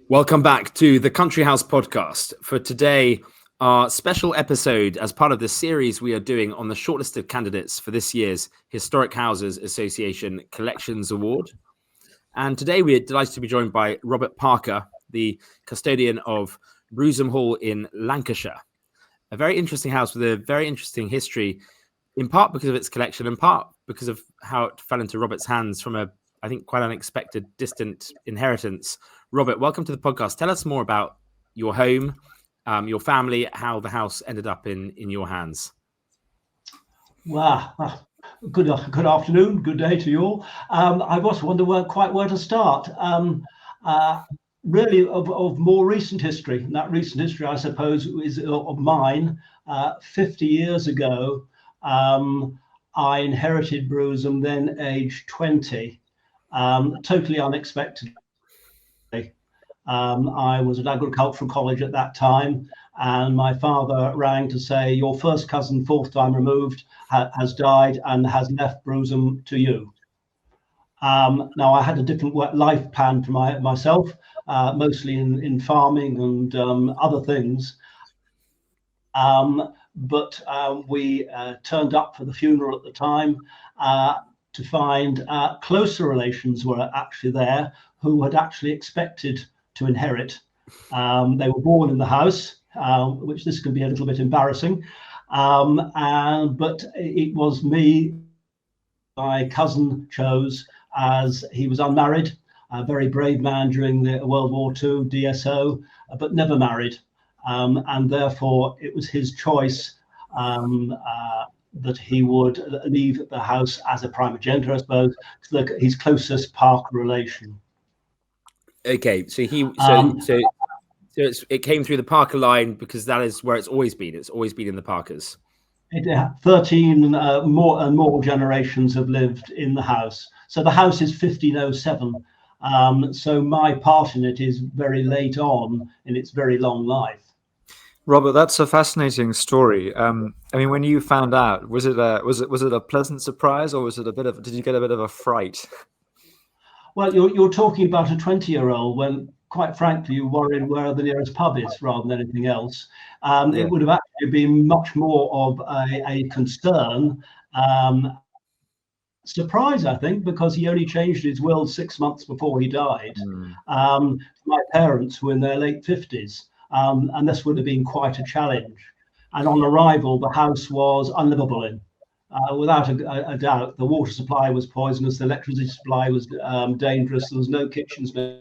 Welcome back to the Country House podcast. For today, our special episode as part of the series we are doing on the shortlisted candidates for this year's Historic Houses Association Collections Award. And today we are delighted to be joined by Robert Parker, the custodian of Browsholme Hall in Lancashire. A very interesting house with a very interesting history, in part because of its collection, in part because of how it fell into Robert's hands from a, I think, quite unexpected, distant inheritance. Robert, welcome to the podcast. Tell us more about your home, your family, how the house ended up in your hands. Wow. Good afternoon, good day to you all. I just wonder where to start. Really of more recent history, and that recent history, I suppose, is of mine. 50 years ago, I inherited Browsholme, then aged 20, totally unexpectedly. I was at agricultural college at that time, and my father rang to say, your first cousin, fourth time removed, has died and has left Browsholme to you. Now, I had a different life plan for myself, mostly in farming and other things. But we turned up for the funeral at the time to find closer relations were actually there who had actually expected to inherit. They were born in the house, which this can be a little bit embarrassing. But it was me, my cousin chose, as he was unmarried, a very brave man during the World War II, DSO, but never married. And therefore it was his choice that he would leave the house as a primogeniture, I suppose, to his closest Parker relation. Okay, so it came through the Parker line because that is where it's always been. It's always been in the Parkers. 13 more generations have lived in the house. So the house is 1507. So my part in it is very late on in its very long life. Robert, that's a fascinating story. I mean, when you found out, was it a pleasant surprise, or was it did you get a bit of a fright? Well, you're talking about a 20-year-old when, quite frankly, you worried where the nearest pub is rather than anything else. It would have actually been much more of a concern, surprise, I think, because he only changed his will 6 months before he died. My parents were in their late 50s, and this would have been quite a challenge. And on arrival, the house was unlivable in. Without a doubt, the water supply was poisonous, the electricity supply was dangerous, there was no kitchens, no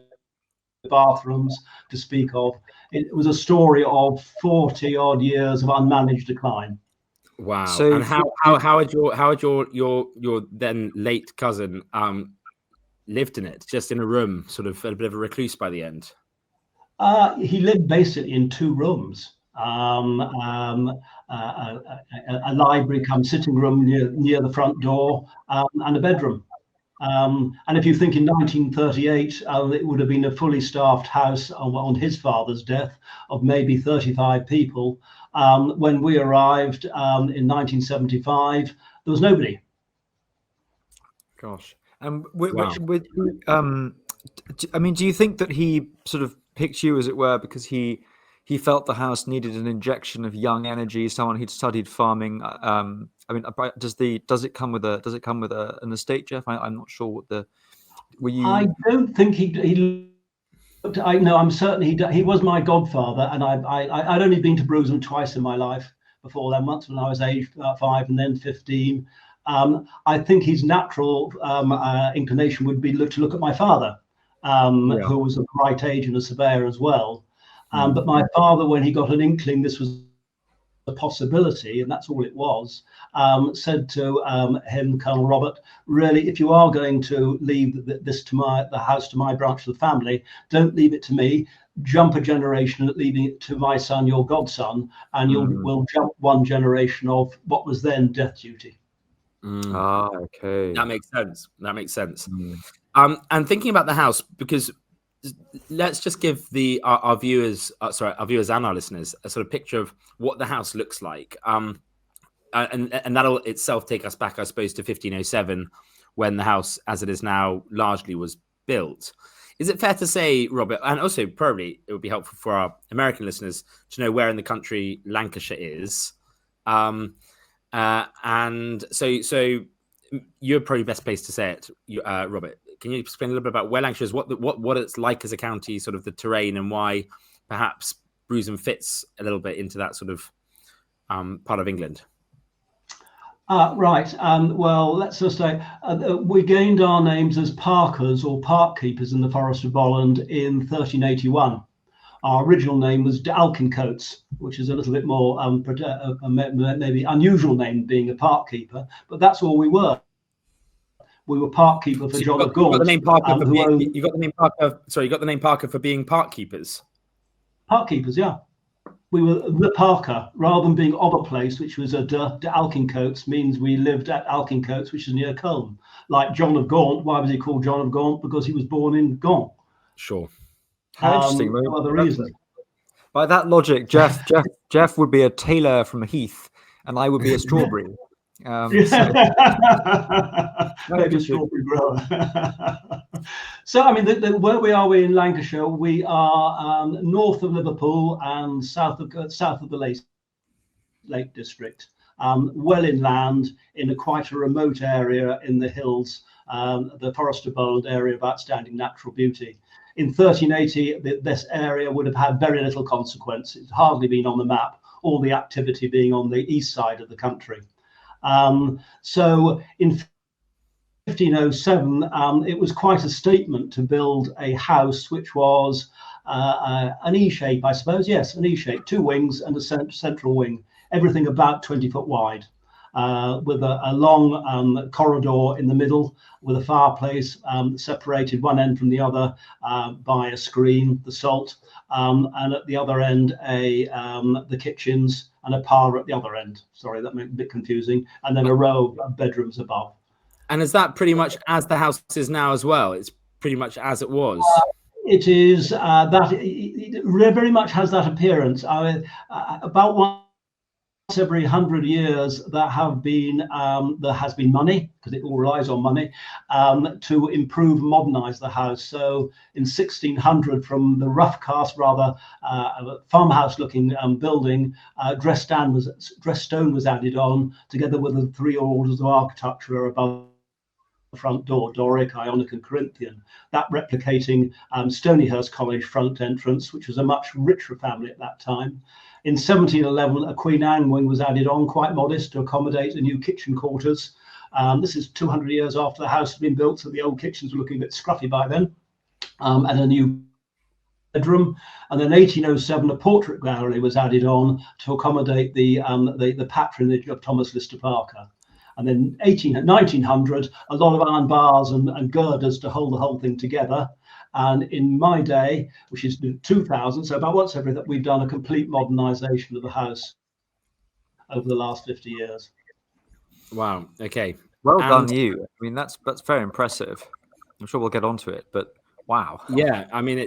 bathrooms to speak of. It was a story of 40 odd years of unmanaged decline. Wow. So, and how had your then late cousin lived in it, just in a room, sort of a bit of a recluse by the end? He lived basically in 2 rooms. A library come sitting room near the front door, and a bedroom. And if you think in 1938, it would have been a fully staffed house on his father's death of maybe 35 people. When we arrived in 1975, there was nobody. Gosh. I mean, do you think that he sort of picked you, as it were, because he felt the house needed an injection of young energy, someone who'd studied farming? I mean, does it come with an estate, Jeff? I'm not sure what the. Were you? I don't think he. I know. I'm certain he was my godfather, and I'd only been to Browsholme twice in my life before then. Once when I was aged 5, and then 15. I think his natural inclination would be to look at my father, who was of the right age and a surveyor as well. But my father, when he got an inkling this was a possibility, and that's all it was, said to him, Colonel Robert, really, if you are going to leave the house to my branch of the family, don't leave it to me. Jump a generation and leaving it to my son, your godson, and we'll jump one generation of what was then death duty. Okay. That makes sense. And thinking about the house, because let's just give our viewers and our listeners a sort of picture of what the house looks like. And that'll itself take us back, I suppose, to 1507, when the house, as it is now, largely was built. Is it fair to say, Robert, and also probably it would be helpful for our American listeners to know where in the country Lancashire is? And so you're probably best placed to say it, Robert. Can you explain a little bit about where Lancashire is, what it's like as a county, sort of the terrain, and why perhaps Brewsome fits a little bit into that sort of part of England? Right. Well, let's just say we gained our names as Parkers or Park Keepers in the Forest of Bolland in 1381. Our original name was de Alkincoats, which is a little bit more maybe unusual name, being a park keeper, but that's all we were. We were park keeper for John of Gaunt. You got the name Parker. Sorry, you got the name Parker for being park keepers. Park keepers, yeah. We were the Parker, rather than being of a place, which was de Alkincoats, means we lived at Alkincoats, which is near Colne. Like John of Gaunt, why was he called John of Gaunt? Because he was born in Gaunt. Sure. How interesting. No other reason. By that logic, Jeff would be a tailor from Heath, and I would be a strawberry. Maybe a strawberry grower. So, I mean, where we are in Lancashire, we are north of Liverpool and south of the Lake District, well inland in quite a remote area in the hills, the Forest of Bolland area of outstanding natural beauty. In 1380, this area would have had very little consequence. It's hardly been on the map, all the activity being on the east side of the country. So in 1507, it was quite a statement to build a house which was an E shape, I suppose. Yes, an E shape, 2 wings and a central wing, everything about 20 foot wide, with a long corridor in the middle, with a fireplace separated one end from the other by a screen, the salt, and at the other end the kitchens and a parlour at the other end. Sorry, that made it a bit confusing. And then a row of bedrooms above. And is that pretty much as the house is now as well? It's pretty much as it was. It is it very much has that appearance. About once every 100 years, there has been money, because it all relies on money, to improve, modernise the house. So in 1600, from the rough cast, rather farmhouse-looking building, dressed stone was added on, together with the 3 orders of architecture above the front door: Doric, Ionic, and Corinthian. That replicating Stonyhurst College front entrance, which was a much richer family at that time. In 1711, a Queen Anne wing was added on, quite modest, to accommodate the new kitchen quarters. This is 200 years after the house had been built, so the old kitchens were looking a bit scruffy by then. And a new bedroom. And then 1807, a portrait gallery was added on to accommodate the patronage of Thomas Lister Parker. And then 1900, a lot of iron bars and girders to hold the whole thing together. And in my day, which is 2000, so about once every, that we've done a complete modernisation of the house over the last 50 years. Wow. Okay. Well done, you. I mean, that's very impressive. I'm sure we'll get onto it, but wow. Yeah. I mean,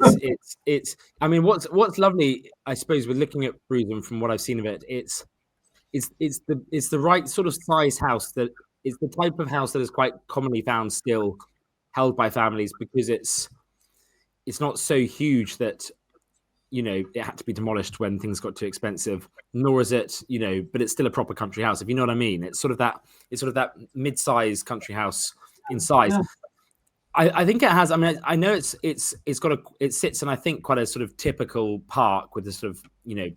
it's. I mean, what's lovely, I suppose, with looking at Brewsome from what I've seen of it, it's the right sort of size house, that it's the type of house that is quite commonly found still held by families, because it's not so huge that, you know, it had to be demolished when things got too expensive, nor is it, you know, but it's still a proper country house, if you know what I mean. It's sort of that mid-sized country house in size. Yeah. I think it has. I mean, I know it sits in, I think, quite a sort of typical park with a sort of, you know,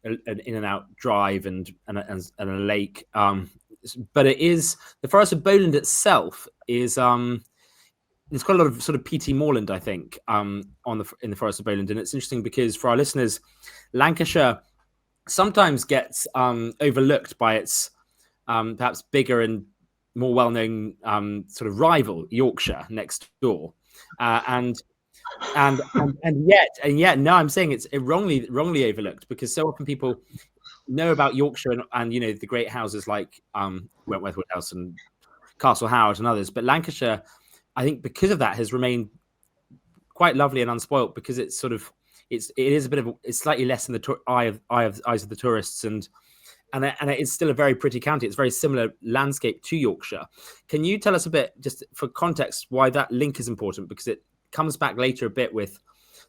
an in and out drive and a lake. But it is, the Forest of Bolland itself is there's quite a lot of sort of P.T. Moreland, I think, in the Forest of Bolland. And it's interesting because for our listeners, Lancashire sometimes gets overlooked by its perhaps bigger and more well-known sort of rival, Yorkshire, next door. And yet, no, I'm saying it's wrongly overlooked, because so often people know about Yorkshire and you know, the great houses like Wentworth Woodhouse and Castle Howard and others, but Lancashire, I think, because of that, has remained quite lovely and unspoilt, because it's sort of it is a bit of it's slightly less in the eyes of the tourists, and it's still a very pretty county. It's a very similar landscape to Yorkshire. Can you tell us a bit, just for context, why that link is important? Because comes back later a bit with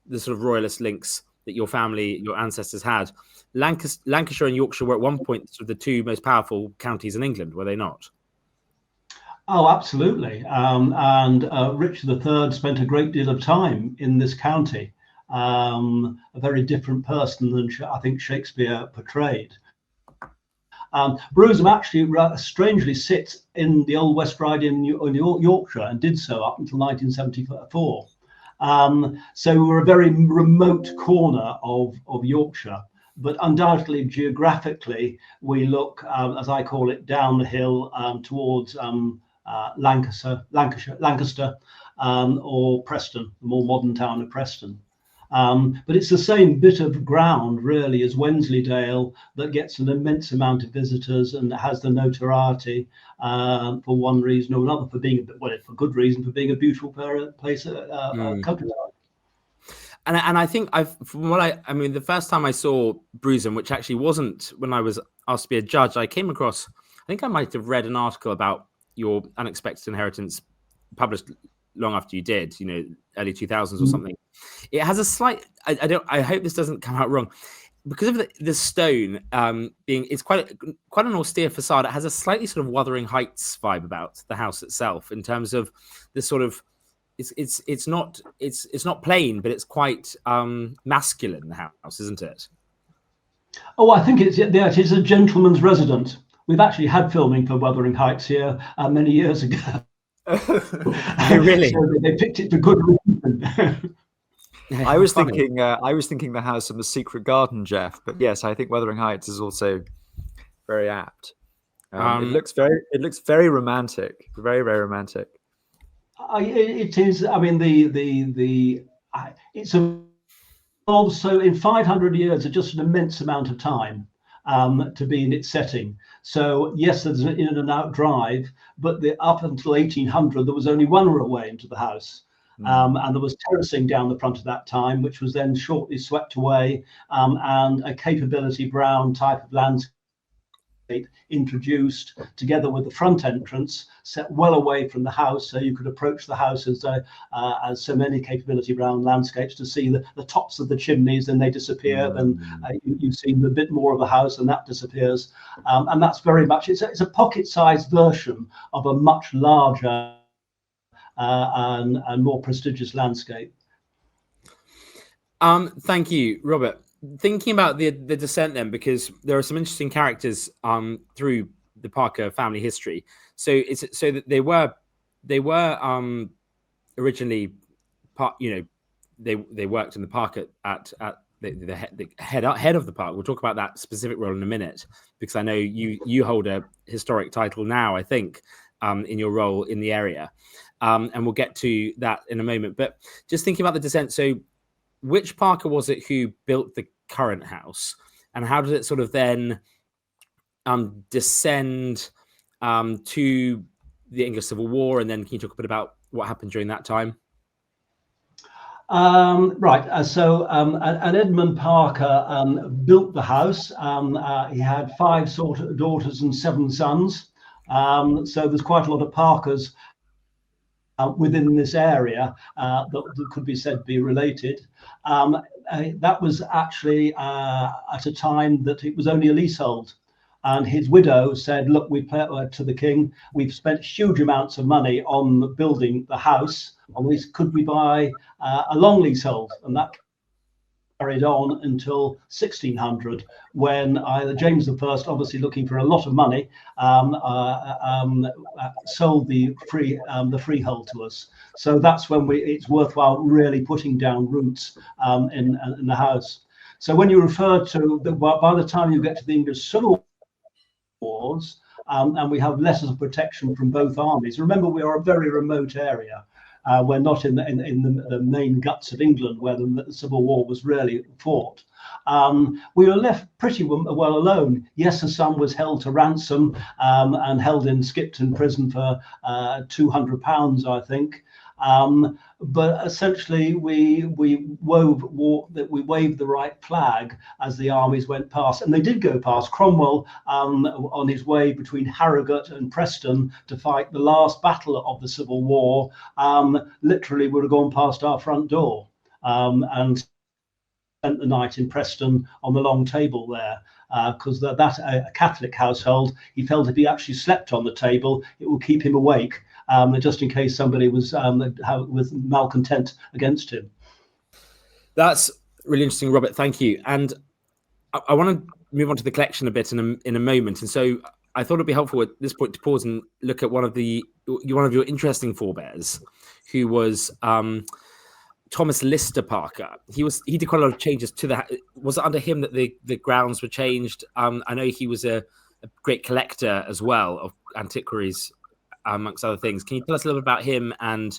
the sort of royalist links that your family, your ancestors had. Lancashire and Yorkshire were at one point sort of the two most powerful counties in England, were they not? Oh, absolutely. And Richard III spent a great deal of time in this county, a very different person than I think Shakespeare portrayed. Browsholme actually strangely sits in the old West Riding in Yorkshire, and did so up until 1974. So we're a very remote corner of Yorkshire, but undoubtedly geographically we look, as I call it, down the hill towards Lancaster, or Preston, the more modern town of Preston. But it's the same bit of ground really as Wensleydale that gets an immense amount of visitors and has the notoriety for one reason or another, for being, well, for good reason, for being a beautiful place, countryside. And I think from what I mean, the first time I saw Browsholme, which actually wasn't when I was asked to be a judge, I came across, I think I might have read an article about your unexpected inheritance published long after you did, early 2000s or something. It has a slight, I hope this doesn't come out wrong, because of the stone it's quite an austere facade. It has a slightly sort of Wuthering Heights vibe about the house itself, in terms of this sort of, it's not plain, but it's quite masculine, the house, isn't it? Oh, I think it is a gentleman's residence. We've actually had filming for Wuthering Heights here many years ago. Oh, really? So they picked it for good reason. I was thinking the house on the secret garden, Jeff. But yes, I think Wuthering Heights is also very apt. It looks very romantic, very, very romantic. It is. I mean, it's also in 500 years, it's just an immense amount of time to be in its setting. So yes, there's an in and out drive, but up until 1800, there was only one way into the house. And there was terracing down the front of that time, which was then shortly swept away, and a capability brown type of landscape introduced, together with the front entrance set well away from the house, so you could approach the house as so many capability brown landscapes to see the tops of the chimneys, then they disappear, then you see a bit more of the house and that disappears, and that's very much, it's a pocket-sized version of a much larger and more prestigious landscape. Thank you, Robert. Thinking about the descent then, because there are some interesting characters through the Parker family history. So it's so that they were originally they worked in the park at the head of the park. We'll talk about that specific role in a minute, because I know you hold a historic title now, I think, in your role in the area, and we'll get to that in a moment. But just thinking about the descent, so which Parker was it who built the current house, and how did it sort of then descend to the English Civil War? And then can you talk a bit about what happened during that time? Right. So and Edmund Parker built the house. He had 5 daughters and 7 sons. So there's quite a lot of Parkers within this area that could be said to be related. That was actually at a time that it was only a leasehold, and his widow said, look, to the king, we've spent huge amounts of money on building the house, could we buy a long leasehold? And that carried on until 1600, when James I, obviously looking for a lot of money, sold the freehold to us. So that's when it's worthwhile really putting down roots in the house. So when you refer to by the time you get to the English Civil Wars, and we have letters of protection from both armies. Remember, we are a very remote area. We're not in the main guts of England where the Civil War was really fought. We were left pretty well alone. Yes, the son was held to ransom and held in Skipton prison for £200, I think. But essentially, we waved the right flag as the armies went past, and they did go past. Cromwell, on his way between Harrogate and Preston to fight the last battle of the Civil War, literally would have gone past our front door and spent the night in Preston on the long table there. Because a Catholic household, he felt if he actually slept on the table, it would keep him awake, just in case somebody was malcontent against him. That's really interesting, Robert. Thank you. And I want to move on to the collection a bit in a moment. And so I thought it'd be helpful at this point to pause and look at one of your interesting forebears, who was Thomas Lister Parker. He did quite a lot of changes to was it under him that the grounds were changed? I know he was a great collector as well of antiquities, amongst other things. Can you tell us a little bit about him and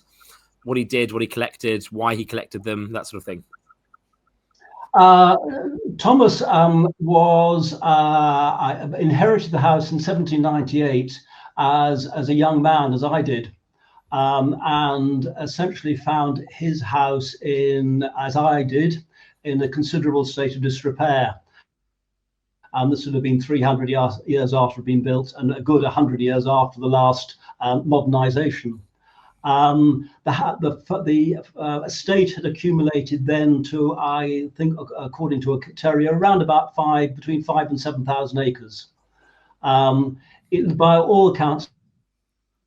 what he did, what he collected, why he collected them, that sort of thing? Thomas inherited the house in 1798 as a young man, as I did. And essentially found his house as I did, in a considerable state of disrepair. This would have been 300 years after it had been built, and a good 100 years after the last modernisation. The estate had accumulated then to, I think, according to a terrier, around about between 5,000 and 7,000 acres. It, by all accounts,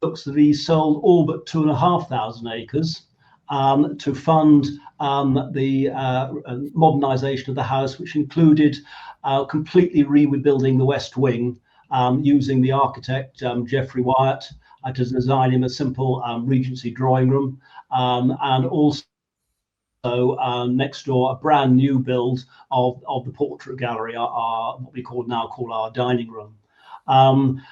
looks that he sold all but 2,500 acres to fund the modernisation of the house, which included completely rebuilding the West Wing, using the architect Geoffrey Wyatt to design him a simple Regency drawing room, and also next door a brand new build of the portrait gallery, what we now call our dining room.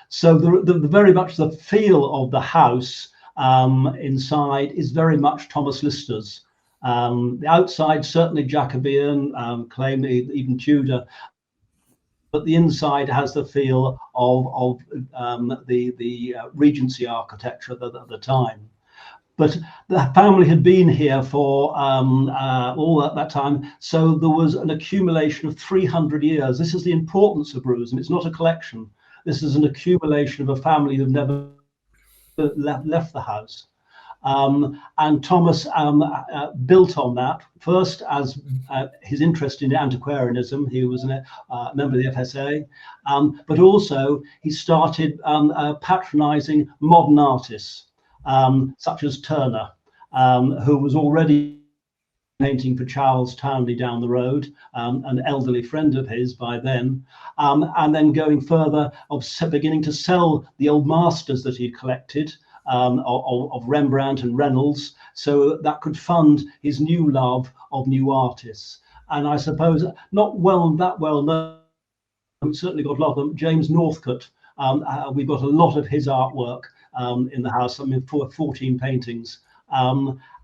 So the very much the feel of the house inside is very much Thomas Lister's. The outside certainly Jacobean, claim even Tudor, but the inside has the feel of the Regency architecture at the time. But the family had been here for all that time, so there was an accumulation of 300 years. This is the importance of Brewsome. It's not a collection. This is an accumulation of a family who've never left the house. And Thomas built on that, first as his interest in antiquarianism. He was a member of the FSA, but also he started patronising modern artists, such as Turner, who was already painting for Charles Townley down the road, an elderly friend of his by then, and then going further, beginning to sell the old masters that he'd collected, of Rembrandt and Reynolds, so that could fund his new love of new artists. And I suppose not that well known, certainly got a lot of them, James Northcote. We've got a lot of his artwork in the house, 14 paintings.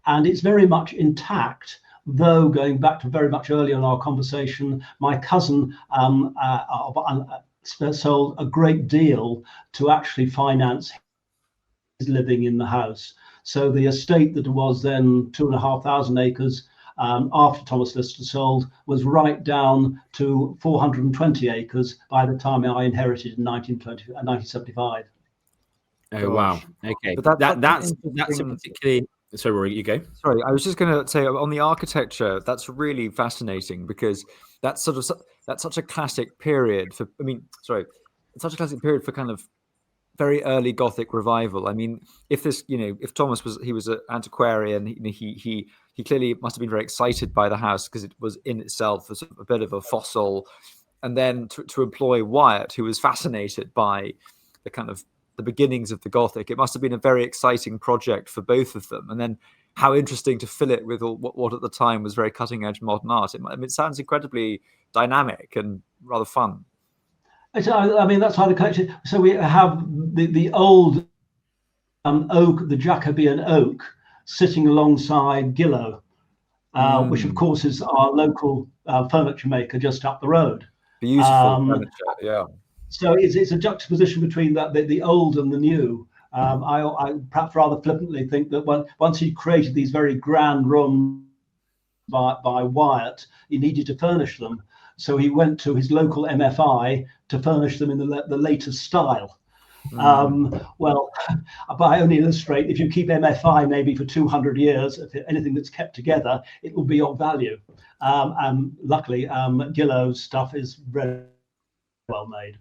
And it's very much intact, though going back to very much earlier in our conversation, my cousin sold a great deal to actually finance his living in the house. So the estate that was then 2,500 acres after Thomas Lister sold was right down to 420 acres by the time I inherited in 1975. Oh, wow. Okay. But that's a particularly... Sorry, Rory, you go. Sorry, I was just going to say on the architecture, that's really fascinating because that's such a classic period for. It's such a classic period for kind of very early Gothic revival. I mean, if Thomas was an antiquarian, he clearly must have been very excited by the house because it was in itself a bit of a fossil, and then to employ Wyatt, who was fascinated by the kind of the beginnings of the Gothic. It must have been a very exciting project for both of them. And then how interesting to fill it with what at the time was very cutting edge modern art. It sounds incredibly dynamic and rather fun. I mean, that's why the collection. So we have the old oak, the Jacobean oak, sitting alongside Gillow, which of course is our local furniture maker just up the road. Beautiful furniture, yeah. So it's a juxtaposition between the old and the new, I perhaps rather flippantly think that once he created these very grand rooms by Wyatt, he needed to furnish them. So he went to his local MFI to furnish them in the latest style. Well, but I only illustrate, if you keep MFI maybe for 200 years, if anything that's kept together, it will be of value. And luckily, Gillow's stuff is very well made.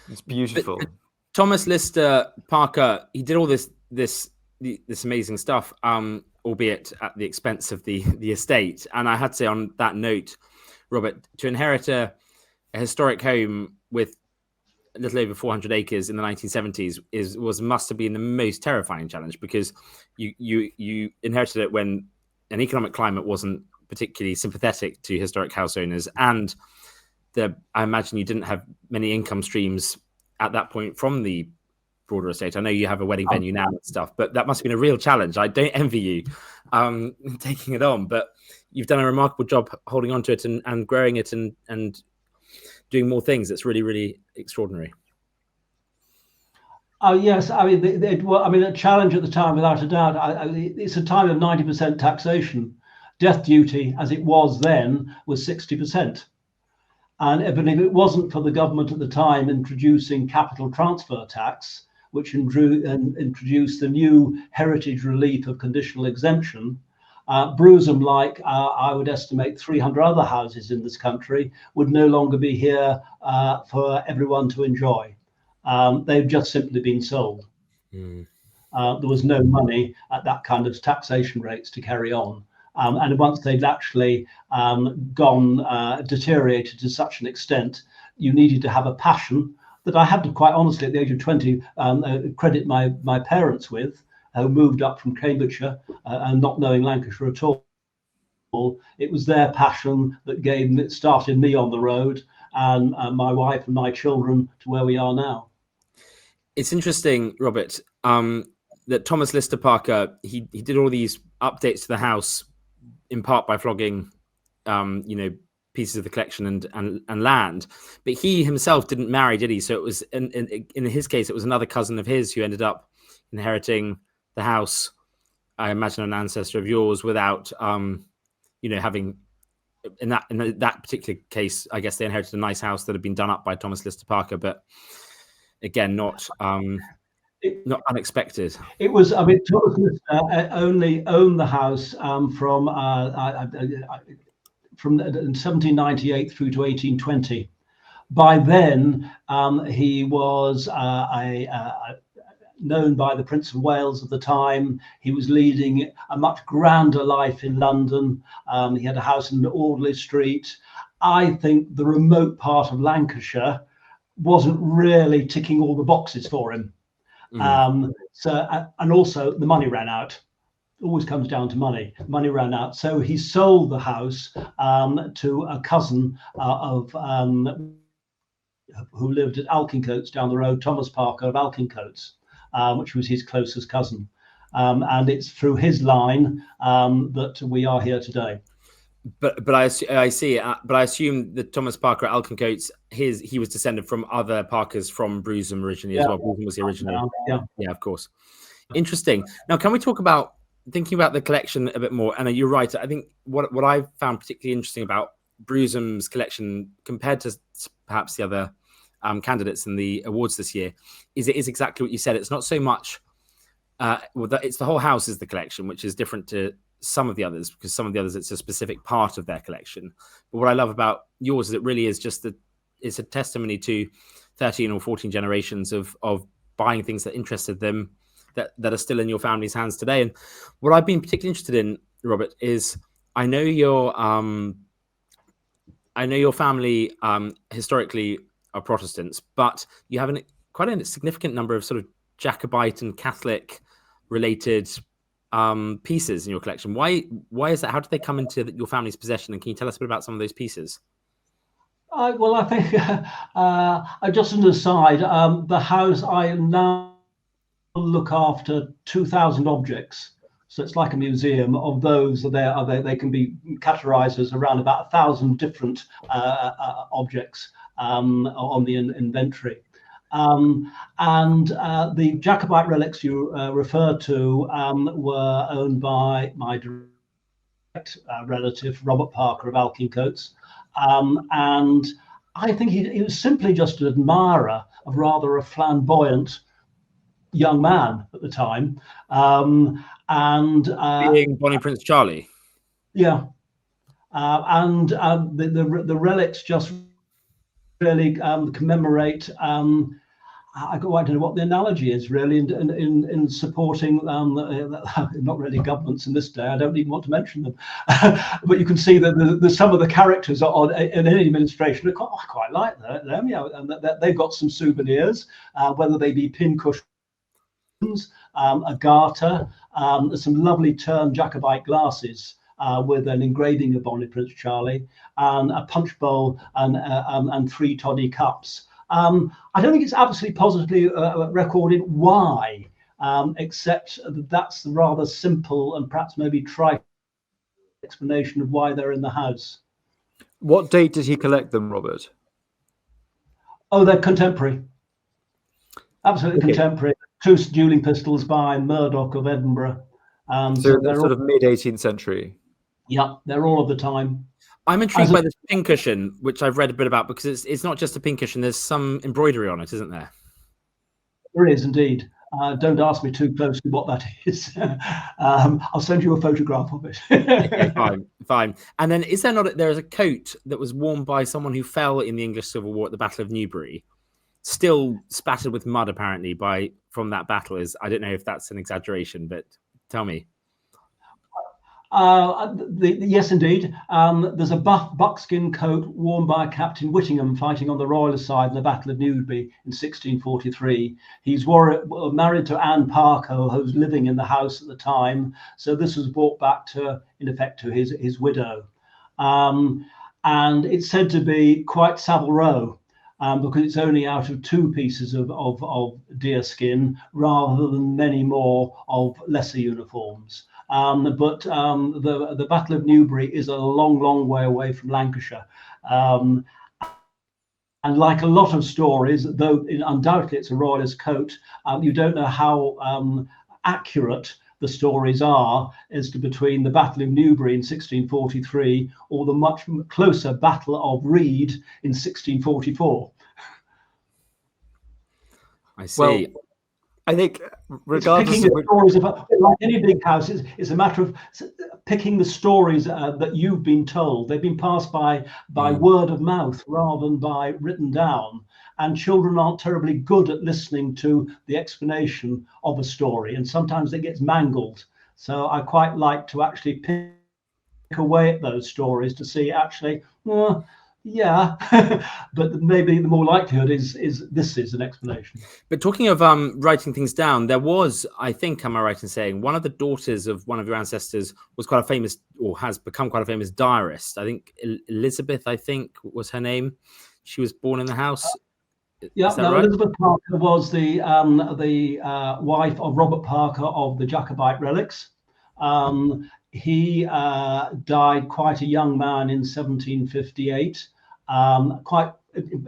It's beautiful. But Thomas Lister Parker, he did all this amazing stuff, albeit at the expense of the estate. And I had to say on that note, Robert, to inherit a historic home with a little over 400 acres in the 1970s must have been the most terrifying challenge, because you inherited it when an economic climate wasn't particularly sympathetic to historic house owners, and I imagine you didn't have many income streams at that point from the broader estate. I know you have a wedding venue now and stuff, but that must have been a real challenge. I don't envy you taking it on, but you've done a remarkable job holding on to it and growing it and doing more things. It's really, really extraordinary. Oh yes, I mean, a challenge at the time, without a doubt. It's a time of 90% taxation. Death duty, as it was then, was 60%. And if it wasn't for the government at the time introducing capital transfer tax, which introduced the new heritage relief of conditional exemption, Brewsham, like I would estimate 300 other houses in this country, would no longer be here for everyone to enjoy. They've just simply been sold. There was no money at that kind of taxation rates to carry on. And once they'd actually deteriorated to such an extent, you needed to have a passion that I had to, quite honestly, at the age of 20, credit my parents with, who moved up from Cambridgeshire and not knowing Lancashire at all. It was their passion that started me on the road, and my wife and my children to where we are now. It's interesting, Robert, that Thomas Lister Parker, he did all these updates to the house in part by flogging, pieces of the collection and land, but he himself didn't marry, did he? So it was in his case, it was another cousin of his who ended up inheriting the house. I imagine an ancestor of yours, without having in that particular case, I guess they inherited a nice house that had been done up by Thomas Lister Parker, but again, not unexpected. It was, Thomas Lister only owned the house from 1798 through to 1820. By then, he was known by the Prince of Wales of the time. He was leading a much grander life in London. He had a house in Audley Street. I think the remote part of Lancashire wasn't really ticking all the boxes for him. And also the money ran out. Always comes down to money. Money ran out, so he sold the house to a cousin of who lived at Alkincoats down the road, Thomas Parker of Alkincoats, which was his closest cousin, and it's through his line that we are here today. But I see. But I assume that Thomas Parker at Alkincoats, he was descended from other Parkers from Brewsham originally as well. Brewsham was the original. Yeah, of course. Interesting. Now, can we talk about thinking about the collection a bit more? And you're right. I think what I found particularly interesting about Brewsham's collection compared to perhaps the other candidates in the awards this year is it is exactly what you said. It's not so much. It's the whole house is the collection, which is different to some of the others, because some of the others it's a specific part of their collection. But what I love about yours is it really is just it's a testimony to 13 or 14 generations of buying things that interested them that are still in your family's hands today. And what I've been particularly interested in, Robert, is I know your family historically are Protestants, but you have quite a significant number of sort of Jacobite and Catholic related pieces in your collection. Why is that? How did they come into your family's possession? And can you tell us a bit about some of those pieces? Well, I think just an aside, the house, I now look after 2,000 objects. So it's like a museum of those. They can be categorized as around about 1,000 different objects on the inventory. And the Jacobite relics you referred to were owned by my direct relative, Robert Parker of Alkincoats. And I think he was simply just an admirer of rather a flamboyant young man at the time. Being Bonnie Prince Charlie. Yeah. The relics just really commemorate. I don't know what the analogy is really in supporting not really governments in this day. I don't even want to mention them, but you can see that some of the characters in any administration I quite like them. Yeah, and they've got some souvenirs, whether they be pincushions, a garter, some lovely turned Jacobite glasses. With an engraving of Bonnie Prince Charlie, and a punch bowl and 3 toddy cups. I don't think it's absolutely positively recorded why, except that's the rather simple and perhaps maybe trite explanation of why they're in the house. What date did he collect them, Robert? Oh, they're contemporary. Absolutely contemporary. 2 dueling pistols by Murdoch of Edinburgh. So they're sort of mid-18th century. Yeah, they're all of the time. I'm intrigued by this pincushion, which I've read a bit about, because it's not just a pincushion. There's some embroidery on it, isn't there? There is indeed. Don't ask me too closely what that is. I'll send you a photograph of it. Okay, fine. And then there is a coat that was worn by someone who fell in the English Civil War at the Battle of Newbury, still spattered with mud apparently from that battle. I don't know if that's an exaggeration, but tell me. Yes, indeed. There's a buckskin coat worn by Captain Whittingham fighting on the Royalist side in the Battle of Newbury in 1643. He's married to Anne Parker, who was living in the house at the time. So this was brought back in effect, to his widow. And it's said to be quite Savile Row, because it's only out of 2 pieces of deer skin rather than many more of lesser uniforms. But the Battle of Newbury is a long way away from Lancashire. And like a lot of stories, though undoubtedly it's a royalist coat, you don't know how accurate the stories are as to between the Battle of Newbury in 1643 or the much closer Battle of Reed in 1644. I see. Well, I think regardless of stories about, like any big house, it's a matter of picking the stories that you've been told. They've been passed by word of mouth rather than by written down. And children aren't terribly good at listening to the explanation of a story, and sometimes it gets mangled. So I quite like to actually pick away at those stories to see actually, yeah, but maybe the more likelihood is this is an explanation. But talking of writing things down, there was, I think, am I right in saying, one of the daughters of one of your ancestors was quite a famous, or has become quite a famous diarist. I think Elizabeth, I think, was her name. She was born in the house. Yeah, no, right? Elizabeth Parker was the wife of Robert Parker of the Jacobite relics. He died quite a young man in 1758. Quite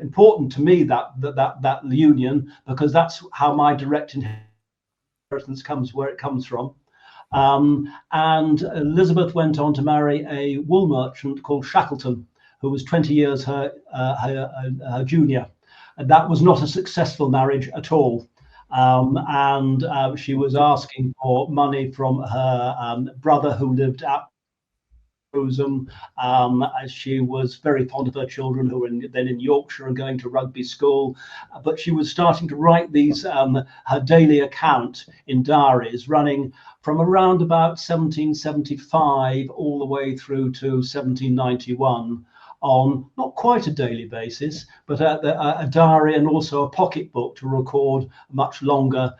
important to me that union, because that's how my direct inheritance comes, where it comes from. And Elizabeth went on to marry a wool merchant called Shackleton, who was 20 years her junior. And that was not a successful marriage at all. And she was asking for money from her brother who lived at Browsholme, as she was very fond of her children who were then in Yorkshire and going to rugby school. But she was starting to write these, her daily account in diaries running from around about 1775 all the way through to 1791. On not quite a daily basis, but a diary and also a pocketbook to record a much longer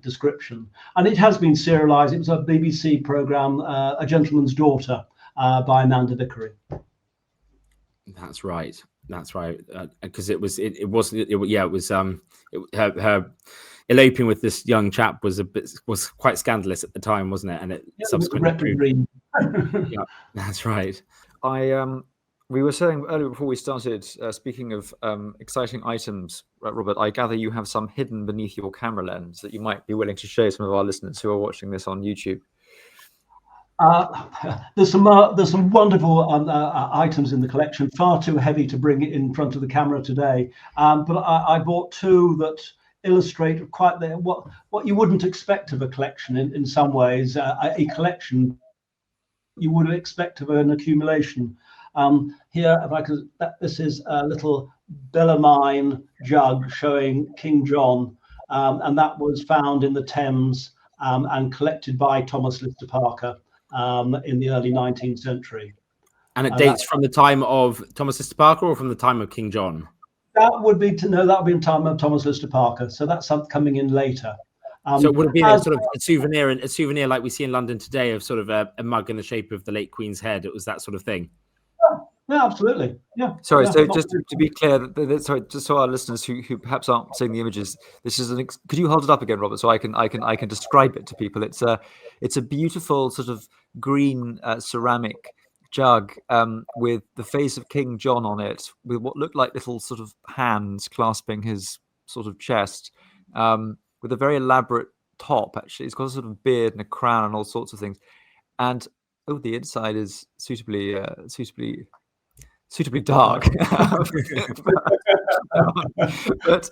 description. And it has been serialized. It was a BBC program, A Gentleman's Daughter, by Amanda Vickery. That's right. Because her eloping with this young chap was quite scandalous at the time, wasn't it? And it subsequently proved. Yeah, that's right. We were saying earlier before we started, speaking of exciting items, Robert, I gather you have some hidden beneath your camera lens that you might be willing to show some of our listeners who are watching this on YouTube. There's some wonderful items in the collection, far too heavy to bring it in front of the camera today. But I bought two that illustrate quite what you wouldn't expect of a collection in some ways. A collection you would expect of an accumulation. Here, if I could, this is a little Bellarmine jug showing King John, and that was found in the Thames and collected by Thomas Lister Parker in the early 19th century. And it dates from the time of Thomas Lister Parker or from the time of King John? That would be in time of Thomas Lister Parker. So that's something coming in later. So it would have been a sort of a souvenir like we see in London today of sort of a mug in the shape of the late Queen's head. It was that sort of thing. Yeah, absolutely. Yeah. Sorry, yeah, so just to be clear, sorry, just so our listeners who perhaps aren't seeing the images, this is could you hold it up again, Robert, so I can describe it to people? It's a beautiful sort of green ceramic jug with the face of King John on it, with what looked like little sort of hands clasping his sort of chest, with a very elaborate top. Actually, it's got a sort of beard and a crown and all sorts of things, and the inside is suitably dark. but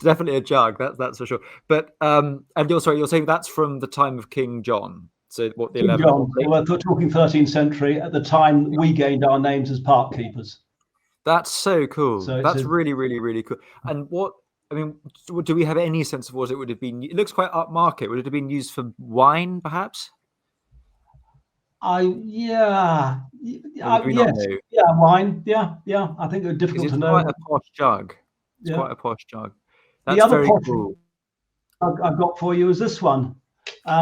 definitely a jug, that's for sure. But and you're saying that's from the time of King John. So what, the 11th? John, we're talking 13th century. At the time we gained our names as park keepers. That's so cool. So that's really, really, really cool. And do we have any sense of what it would have been? It looks quite upmarket. Would it have been used for wine, perhaps? Yes, wine. Yeah. I think it's difficult to know. Quite a posh jug. It's quite a posh jug. That's the other very posh cool. I've got for you is this one,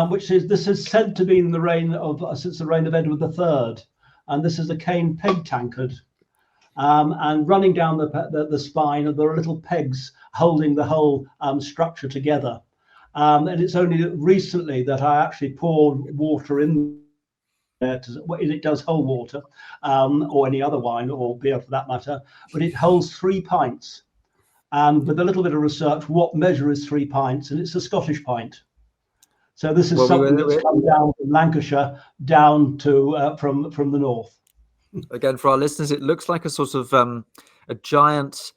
which is said to be in the reign of since the reign of Edward III, and this is a cane peg tankard, and running down the spine there are little pegs holding the whole structure together, and it's only recently that I actually poured water in. It does hold water, or any other wine or beer for that matter, but it holds 3 pints. And with a little bit of research, what measure is 3 pints? And it's a Scottish pint. So this is something that's come down from Lancashire down to from the north. Again, for our listeners, it looks like a sort of a giant.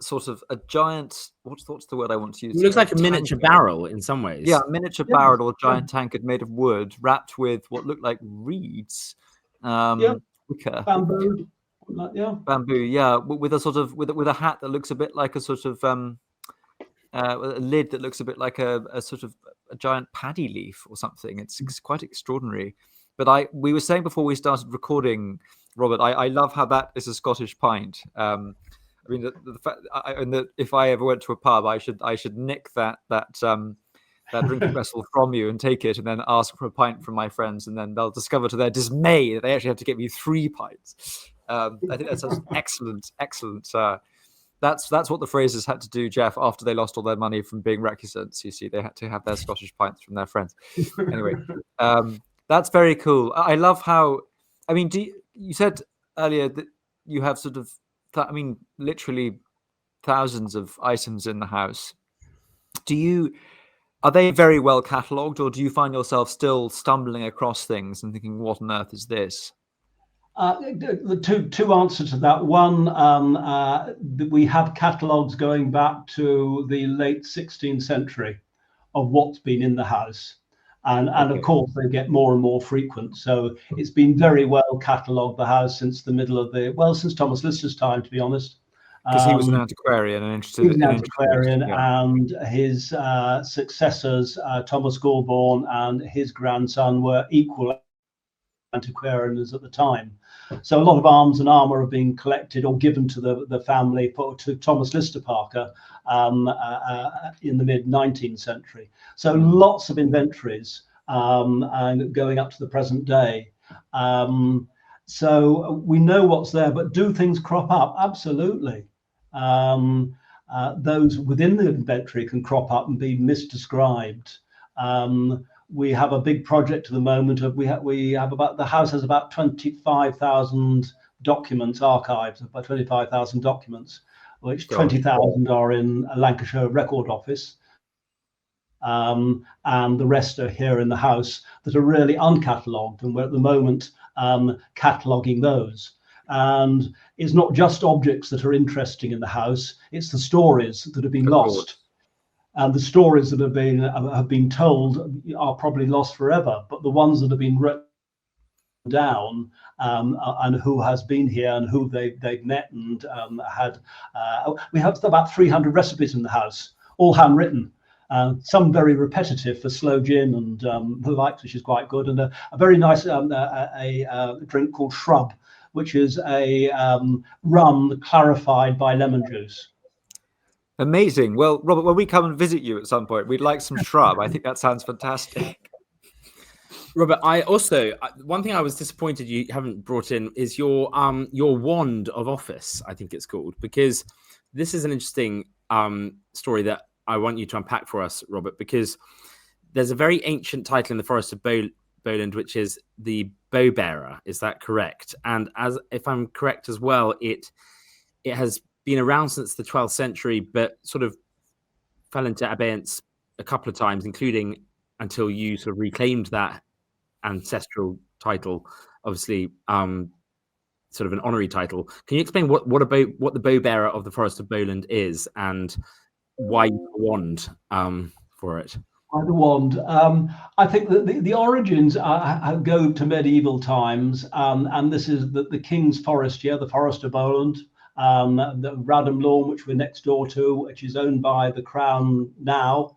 What's the word I want to use? It looks like a miniature barrel in some ways. Yeah, a miniature barrel or giant tankard made of wood, wrapped with what looked like reeds, wicker, bamboo, bamboo. With a sort of with a hat that looks a bit like a sort of a lid that looks a bit like a sort of a giant paddy leaf or something. It's quite extraordinary. But we were saying before we started recording, Robert, I love how that is a Scottish pint. I mean, the fact, if I ever went to a pub, I should nick that drinking vessel from you and take it, and then ask for a pint from my friends, and then they'll discover to their dismay that they actually have to get me 3 pints. I think that's excellent. That's what the Frasers had to do, Jeff, after they lost all their money from being recusants. You see, they had to have their Scottish pints from their friends. Anyway, that's very cool. I love how. I mean, you said earlier that you have sort of. Literally thousands of items in the house. Are they very well catalogued, or do you find yourself still stumbling across things and thinking, what on earth is this? The two answers to that. One, we have catalogues going back to the late 16th century of what's been in the house. And of course, they get more and more frequent. So it's been very well catalogued, the house, since the middle of since Thomas Lister's time, to be honest. Because he was an antiquarian and interested. He was an antiquarian, and his successors, Thomas Goulburn and his grandson, were equal antiquarians at the time. So a lot of arms and armour have been collected or given to the family, to Thomas Lister Parker in the mid-19th century. So lots of inventories and going up to the present day. So we know what's there, but do things crop up? Absolutely. Those within the inventory can crop up and be misdescribed. We have a big project at the moment. We have about, the house has about 25,000 documents archives, about 25,000 documents, which God. 20,000 are in a Lancashire Record Office. And the rest are here in the house that are really uncatalogued, and we're at the moment cataloguing those. And it's not just objects that are interesting in the house, it's the stories that have been lost. And the stories that have been told are probably lost forever, but the ones that have been written down, and who has been here and who they've met and had. We have about 300 recipes in the house, all handwritten. Some very repetitive for sloe gin and the likes, which is quite good, and a very nice drink called Shrub, which is a rum clarified by lemon juice. Amazing. Well, Robert, when we come and visit you at some point, we'd like some Shrub. I think that sounds fantastic. Robert, I also, one thing I was disappointed you haven't brought in is your wand of office, I think it's called, because this is an interesting story that I want you to unpack for us, Robert, because there's a very ancient title in the Forest of Bowland, which is the bow bearer. Is that correct? And as if I'm correct as well, it has been around since the 12th century, but sort of fell into abeyance a couple of times, including until you sort of reclaimed that ancestral title, obviously sort of an honorary title. Can you explain what the bow bearer of the Forest of Bowland is and why you wand for it? By the wand, I think that the origins go to medieval times, and this is the King's Forest here, the Forest of Bowland, the Radham Lawn, which we're next door to, which is owned by the Crown now.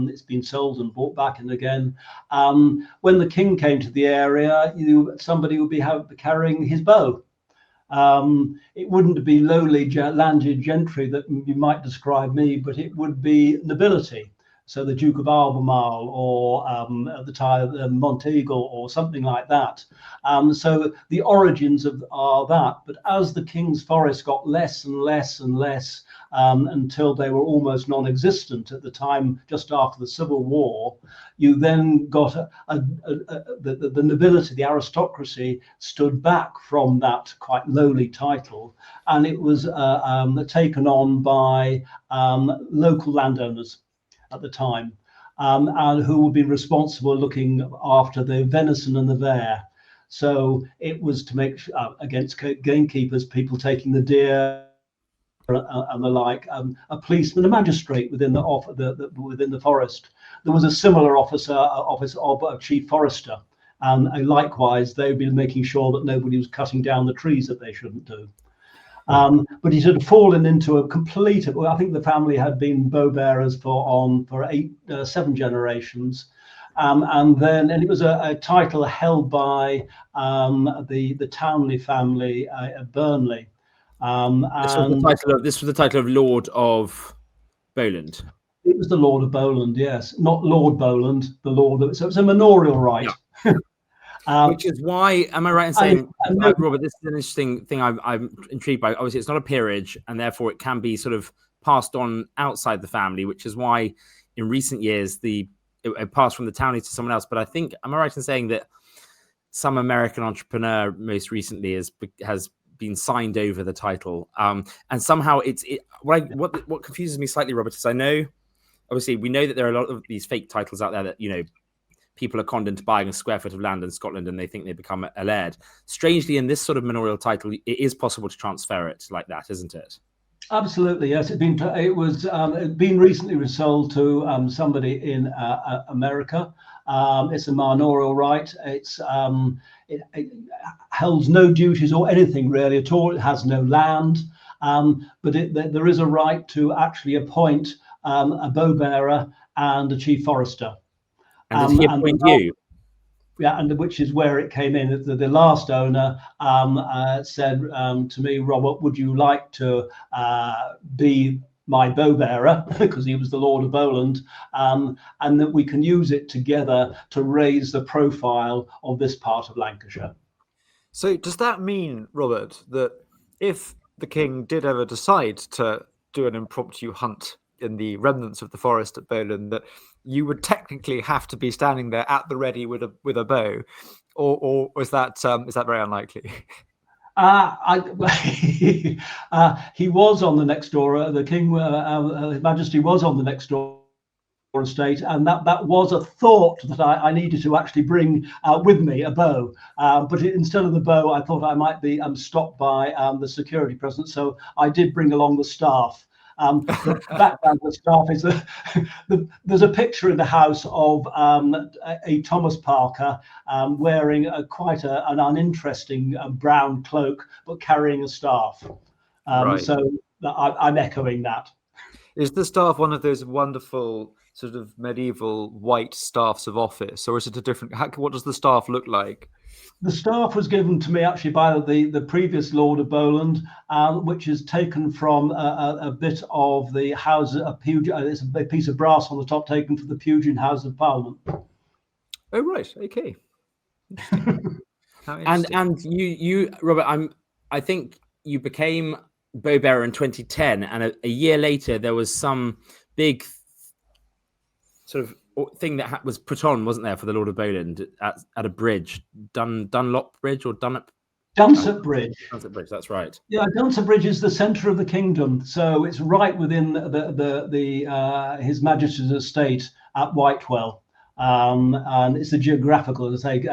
It's been sold and bought back and again. When the king came to the area, somebody would be carrying his bow. It wouldn't be lowly landed gentry that you might describe me, but it would be nobility. So the Duke of Albemarle, or at the time Monteagle, or something like that. So the origins are that. But as the King's Forest got less and less and less, until they were almost non-existent at the time, just after the Civil War, you then got the nobility, the aristocracy, stood back from that quite lowly title, and it was taken on by local landowners at the time, and who would be responsible looking after the venison and the bear. So it was to make against gamekeepers, people taking the deer and the like, a policeman, a magistrate within within the forest. There was a similar office of a chief forester, and likewise they would be making sure that nobody was cutting down the trees that they shouldn't do. But it had fallen into a complete. I think the family had been bow bearers for 7 generations, and it was a title held by the Townley family at Burnley. This was the title of Lord of Bowland. It was the Lord of Bowland, yes, not Lord Bowland, the Lord. So it's a manorial right. Yeah. Which is why, am I right in saying, Robert, this is an interesting thing I'm intrigued by. Obviously, it's not a peerage, and therefore it can be sort of passed on outside the family, which is why in recent years it passed from the Townley to someone else. But I think, am I right in saying that some American entrepreneur most recently has been signed over the title, and somehow what confuses me slightly, Robert, is I know, obviously, we know that there are a lot of these fake titles out there that, people are conned into buying a square foot of land in Scotland and they think they become a laird. Strangely, in this sort of manorial title, it is possible to transfer it like that, isn't it? Absolutely, yes. It'd been recently resold to somebody in America. It's a manorial right. It holds no duties or anything really at all. It has no land, but there is a right to actually appoint a bow bearer and a chief forester. And does he appoint you? Yeah, and which is where it came in. The last owner said to me, Robert, would you like to be my bow bearer, because he was the Lord of Bowland, and that we can use it together to raise the profile of this part of Lancashire. So does that mean, Robert, that if the king did ever decide to do an impromptu hunt in the remnants of the forest at Bowland, that you would technically have to be standing there at the ready with a bow, or is that very unlikely? He was on the next door. The King, His Majesty, was on the next door estate, and that was a thought that I needed to actually bring with me, a bow. But instead of the bow, I thought I might be stopped by the security presence, so I did bring along the staff. The background of the staff is there's a picture in the house of a Thomas Parker wearing quite an uninteresting brown cloak, but carrying a staff. Right. So I'm echoing that. Is the staff one of those wonderful sort of medieval white staffs of office, or is it a different? What does the staff look like? The staff was given to me actually by the previous Lord of Bowland, which is taken from a bit of the House of Puget. It's a piece of brass on the top taken from the Puget House of Parliament. Oh, right. Okay. And you, Robert, I think you became bow bearer in 2010, and a year later there was some big sort of thing that was put on, wasn't there, for the Lord of Bowland at a bridge, Dunlop Bridge or Dunsop Bridge. Dunsop Bridge, that's right. Yeah, Dunsop Bridge is the centre of the kingdom, so it's right within His Majesty's estate at Whitewell, and it's the geographical, as I say,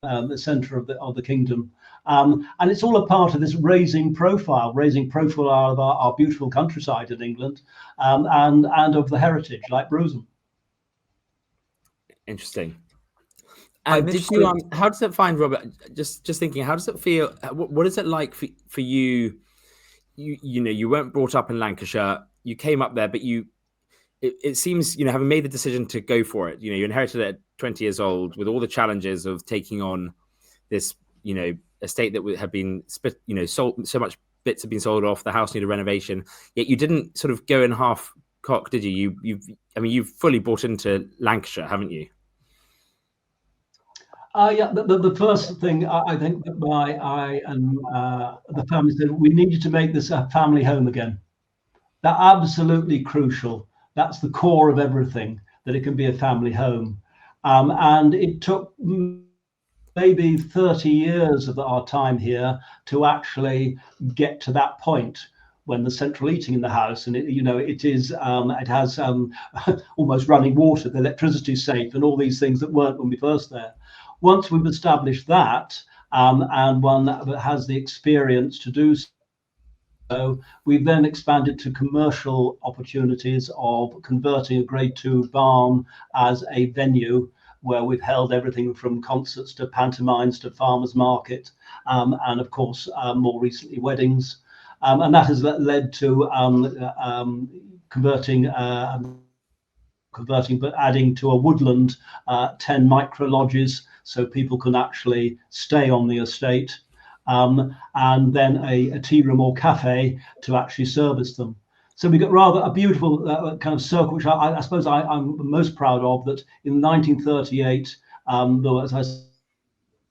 the centre of the kingdom, and it's all a part of this raising profile of our beautiful countryside in England, and of the heritage, like Brewsome. Interesting. And did you? How does it find, Robert? Just thinking, how does it feel? What is it like for you? You know, you weren't brought up in Lancashire. You came up there, but it seems, you know, having made the decision to go for it, you know, you inherited it at 20 years old with all the challenges of taking on this, you know, estate that had been split, you know, sold, so much bits had been sold off, the house needed renovation, yet you didn't sort of go in half cock, did you? You've fully bought into Lancashire, haven't you? Yeah, the first thing I think that I and the family said, we needed to make this a family home again. That's absolutely crucial. That's the core of everything, that it can be a family home. And it took maybe 30 years of our time here to actually get to that point when the central heating in the house, and it has almost running water, the electricity is safe, and all these things that weren't when we first there. Once we've established that, and one that has the experience to do so, we've then expanded to commercial opportunities of converting a Grade 2 barn as a venue where we've held everything from concerts to pantomimes to farmers market, and of course, more recently, weddings. And that has led to converting, but adding to a woodland 10 micro lodges, so people can actually stay on the estate, and then a tea room or cafe to actually service them. So we got rather a beautiful kind of circle, which I suppose I'm most proud of, that in 1938,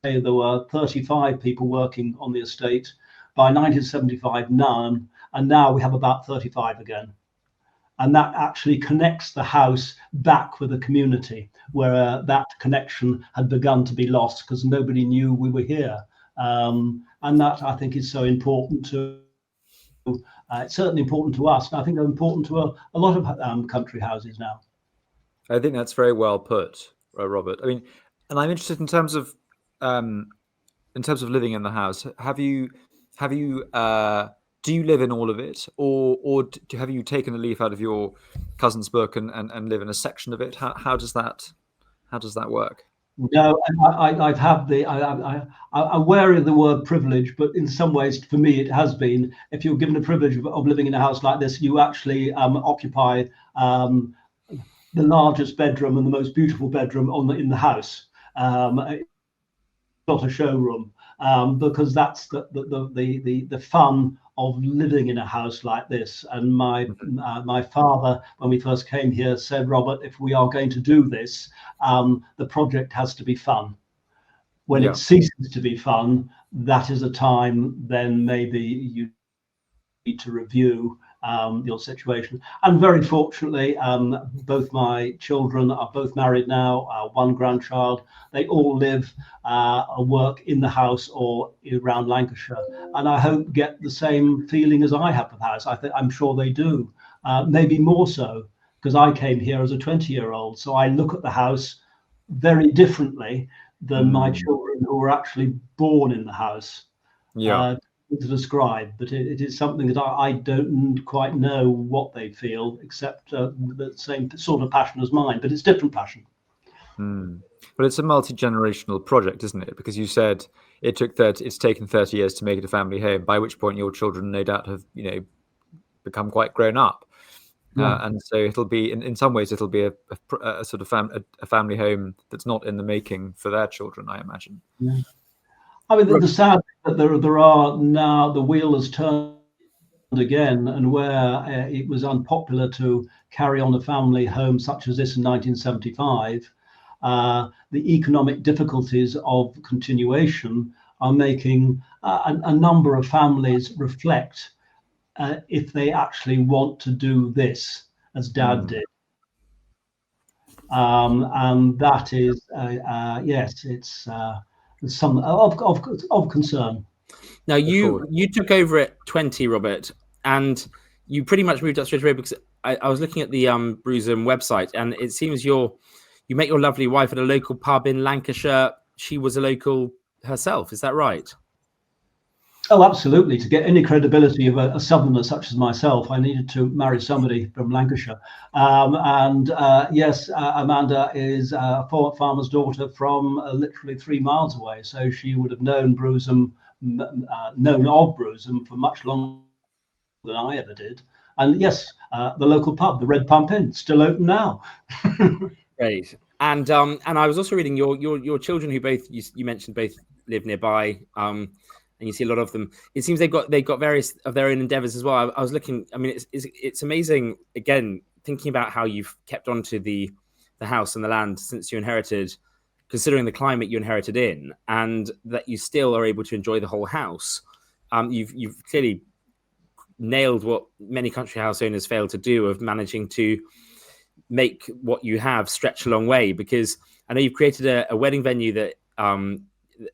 there were 35 people working on the estate. By 1975, none, and now we have about 35 again. And that actually connects the house back with the community, where that connection had begun to be lost because nobody knew we were here. And that, I think, is so important to, it's certainly important to us. And I think they're important to a lot of country houses now. I think that's very well put, Robert. I mean, and I'm interested in terms of living in the house. Do you live in all of it, or have you taken a leaf out of your cousin's book and live in a section of it? How does that work? No, I'm wary of the word privilege, but in some ways, for me, it has been. If you're given the privilege of living in a house like this, you actually occupy the largest bedroom and the most beautiful bedroom in the house. Not a showroom, because that's the fun of living in a house like this. And my father, when we first came here, said, Robert, if we are going to do this, the project has to be fun. When it ceases to be fun, that is a time then maybe you need to review your situation. And very fortunately, both my children are both married now, one grandchild. They all live or work in the house or around Lancashire, and I hope get the same feeling as I have of the house. I'm sure they do, maybe more so, because I came here as a 20-year-old, so I look at the house very differently than my children who were actually born in the house. To describe, but it is something that I don't quite know what they feel, except the same sort of passion as mine, but it's different passion. But it's a multi-generational project, isn't it? Because you said it's taken 30 years to make it a family home, by which point your children no doubt have become quite grown up. And so it'll be in some ways it'll be a sort of a family home that's not in the making for their children, I imagine. I mean, the sad thing that there are now, the wheel has turned again, and where it was unpopular to carry on a family home such as this in 1975, the economic difficulties of continuation are making a number of families reflect if they actually want to do this as Dad did. And that is, yes, it's some of concern. Now you took over at 20, Robert, and you pretty much moved up straight away, because I was looking at the Browsholme website, and it seems you met your lovely wife at a local pub in Lancashire. She was a local herself, is that right? Oh, absolutely. To get any credibility of a southerner such as myself, I needed to marry somebody from Lancashire. Yes, Amanda is a farmer's daughter from literally 3 miles away. So she would have known Browsholme, known of Browsholme for much longer than I ever did. And yes, the local pub, the Red Pump Inn, still open now. Great. And I was also reading your children, who both you mentioned both live nearby. And you see a lot of them. It seems they've got various of their own endeavors as well. I was looking. I mean, it's amazing. Again, thinking about how you've kept on to the house and the land since you inherited, considering the climate you inherited in, and that you still are able to enjoy the whole house. You've clearly nailed what many country house owners fail to do, of managing to make what you have stretch a long way. Because I know you've created a wedding venue that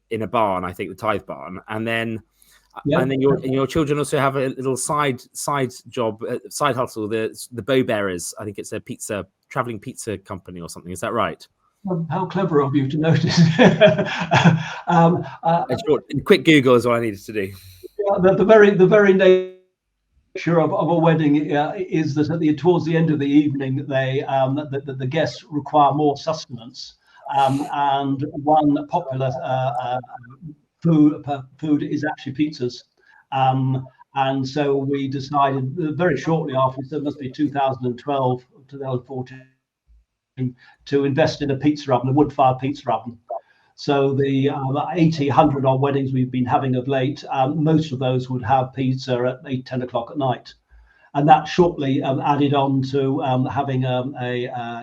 in a barn, I think the Tithe Barn, and then your children also have a little side job, side hustle, the Bow Bearers. I think it's a traveling pizza company or something. Is that right? How clever of you to notice. A quick Google is what I needed to do. The very nature of a wedding is that towards the end of the evening, the guests require more sustenance. And one popular food is actually pizzas. And so we decided very shortly after, so it must be 2012, 2014, to invest in a pizza oven, a wood-fired pizza oven. So the 100 odd weddings we've been having of late, most of those would have pizza at 8, 10 o'clock at night. And that shortly added on to having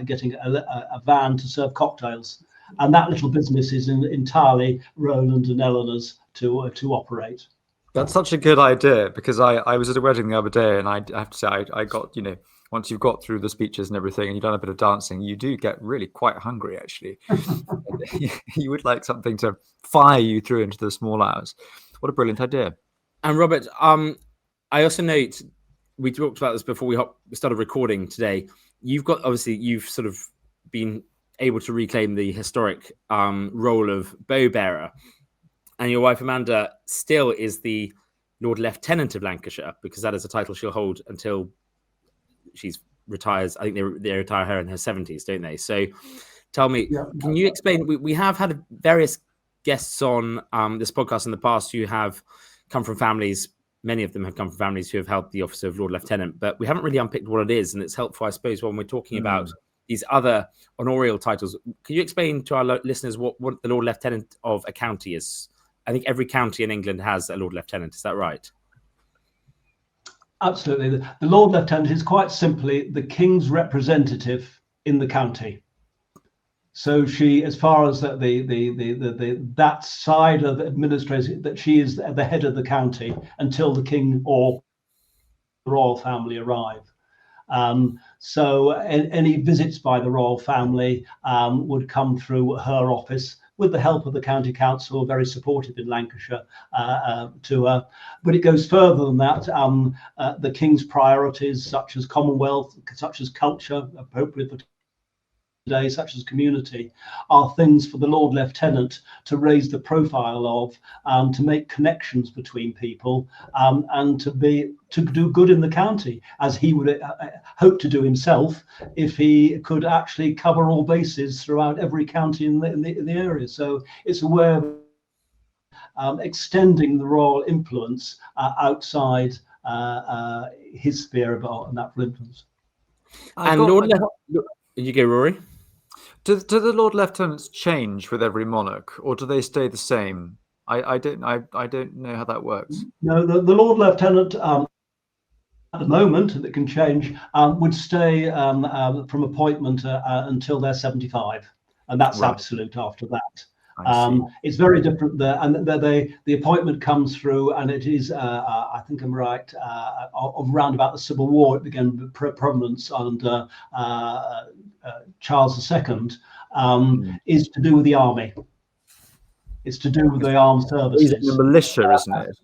getting a van to serve cocktails, and that little business is entirely Roland and Eleanor's to operate. That's such a good idea, because I was at a wedding the other day, and I have to say I got, once you've got through the speeches and everything, and you've done a bit of dancing, you do get really quite hungry, actually. You would like something to fire you through into the small hours. What a brilliant idea! And Robert, I also note, we talked about this before we started recording today. You've sort of been able to reclaim the historic role of bow bearer, and your wife Amanda still is the Lord Lieutenant of Lancashire, because that is a title she'll hold until she retires. I think they retire her in her 70s, don't they? So tell me, can you explain? We have had various guests on this podcast in the past who have come from families. Many of them have come from families who have held the office of Lord Lieutenant, but we haven't really unpicked what it is. And it's helpful, I suppose, when we're talking about these other honorial titles. Can you explain to our listeners what the Lord Lieutenant of a county is? I think every county in England has a Lord Lieutenant. Is that right? Absolutely. The Lord Lieutenant is quite simply the King's representative in the county. So she, as far as that side of administration, that she is the head of the county until the King or royal family arrive. So any visits by the royal family would come through her office with the help of the county council, very supportive in Lancashire to her. But it goes further than that. The king's priorities, such as Commonwealth, such as culture, appropriate for today, such as community, are things for the Lord Lieutenant to raise the profile of, to make connections between people, and to do good in the county, as he would hope to do himself if he could actually cover all bases throughout every county in the area. So it's a way of extending the royal influence outside his sphere of natural influence. And you go, Rory. Do the Lord Lieutenants change with every monarch, or do they stay the same? I don't know how that works. No, the Lord Lieutenant at the moment, and it can change, would stay from appointment until they're 75, and that's right. Absolute after that. It's very different there, and the appointment comes through, and it is, I think I'm right, around about the Civil War. It began prominence under Charles II, is to do with the army. It's to do with the armed services. Raising the militia, isn't it?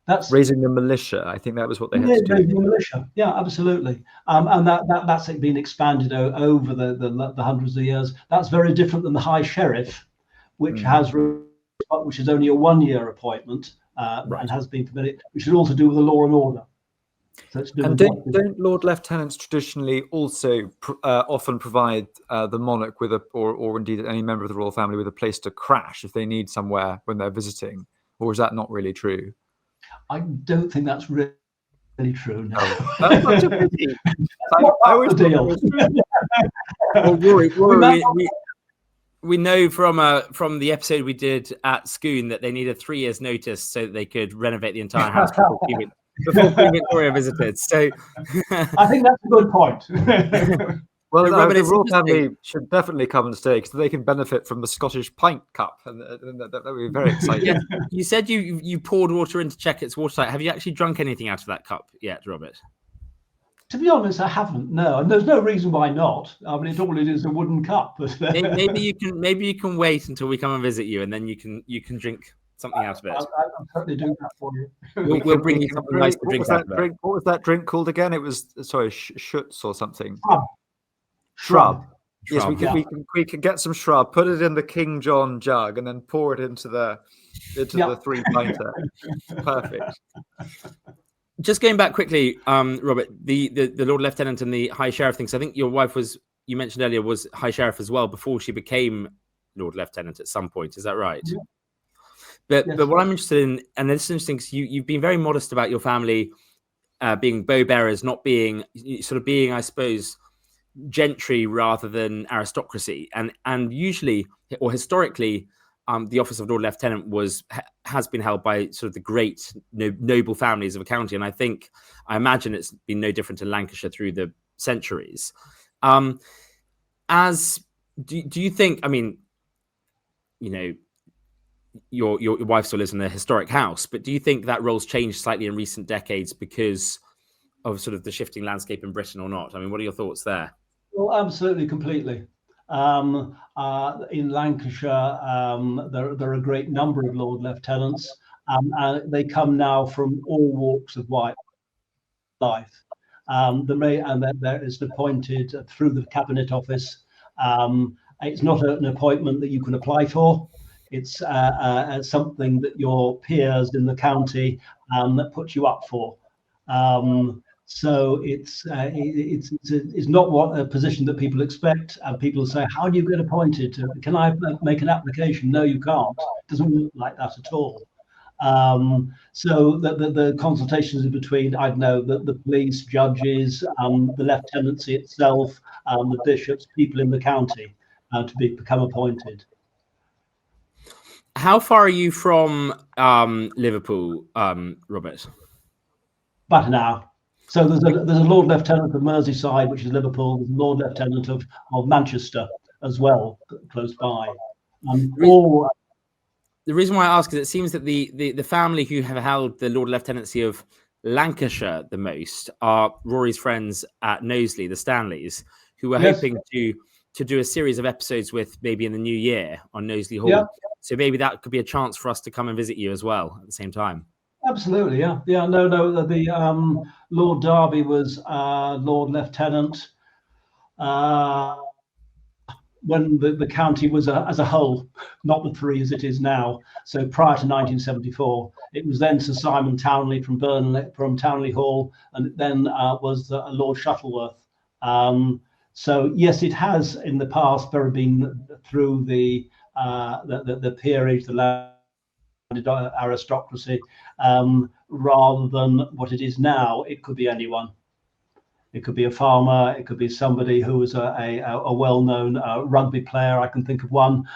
That's raising the militia. I think that was what they had to do. Raising the militia. Yeah, absolutely. And that's been expanded over the hundreds of years. That's very different than the High Sheriff, which which is only a 1-year appointment, and has been permitted, which is all to do with the law and order. So and don't Lord Lieutenants traditionally also often provide the monarch with or indeed any member of the royal family with a place to crash if they need somewhere when they're visiting, or is that not really true? I don't think that's really true. No. That's such a pity. I always deal. Well, Rory, we know from the episode we did at Scone that they needed 3 years' notice so that they could renovate the entire house before Queen Victoria visited. So I think that's a good point. Well, the royal family should definitely come and stay because they can benefit from the Scottish pint cup, and that would be very exciting. Yeah. You said you poured water in to check its watertight. Have you actually drunk anything out of that cup yet, Robert? To be honest, I haven't. No, and there's no reason why not. I mean, all it is a wooden cup. maybe you can wait until we come and visit you, and then you can drink something out of it. I'll certainly do that for you. We'll bring you something nice to drink out of it. What was that drink called again? It was schutz or something. Shrub. Yes, we can get some shrub, put it in the King John jug, and then pour it into the 3-pinter. Perfect. Just going back quickly, Robert, the Lord Lieutenant and the High Sheriff thing. So I think your wife you mentioned earlier, was High Sheriff as well before she became Lord Lieutenant at some point. Is that right? Yeah. But what I'm interested in, and it's interesting because you've been very modest about your family being bow bearers, not being I suppose, gentry rather than aristocracy, and usually or historically the office of Lord Lieutenant has been held by sort of the great noble families of a county, and I imagine it's been no different in Lancashire through the centuries. Do you think, I mean, you know, your wife still lives in a historic house, but do you think that role's changed slightly in recent decades because of sort of the shifting landscape in Britain or not? I mean, what are your thoughts there? Well, absolutely, completely. In Lancashire, there are a great number of Lord Lieutenants. They come now from all walks of life. There is appointed through the Cabinet Office. It's not an appointment that you can apply for. It's something that your peers in the county that put you up for. So it's not what a position that people expect, and people say, "How do you get appointed? Can I make an application?" No, you can't. It doesn't work like that at all. So the consultations between, I don't know, the police, judges, the lieutenancy itself, the bishops, people in the county to become appointed. How far are you from Liverpool, Robert? About an hour. So there's a Lord Lieutenant of Merseyside, which is Liverpool. There's a Lord Lieutenant of Manchester as well, close by. The reason why I ask is it seems that the family who have held the Lord Lieutenancy of Lancashire the most are Rory's friends at Knowsley, the Stanleys, who were Yes. hoping to do a series of episodes with maybe in the new year on Knowsley Hall. Yeah. So maybe that could be a chance for us to come and visit you as well at the same time. Absolutely, yeah. No. The Lord Derby was Lord Lieutenant when the county was as a whole, not the three as it is now. So prior to 1974, it was then Sir Simon Townley from Townley Hall, and it then was Lord Shuttleworth. So yes, it has in the past been through the peerage, the landed aristocracy, rather than what it is now. It could be anyone. It could be a farmer. It could be somebody who was a well-known rugby player. I can think of one.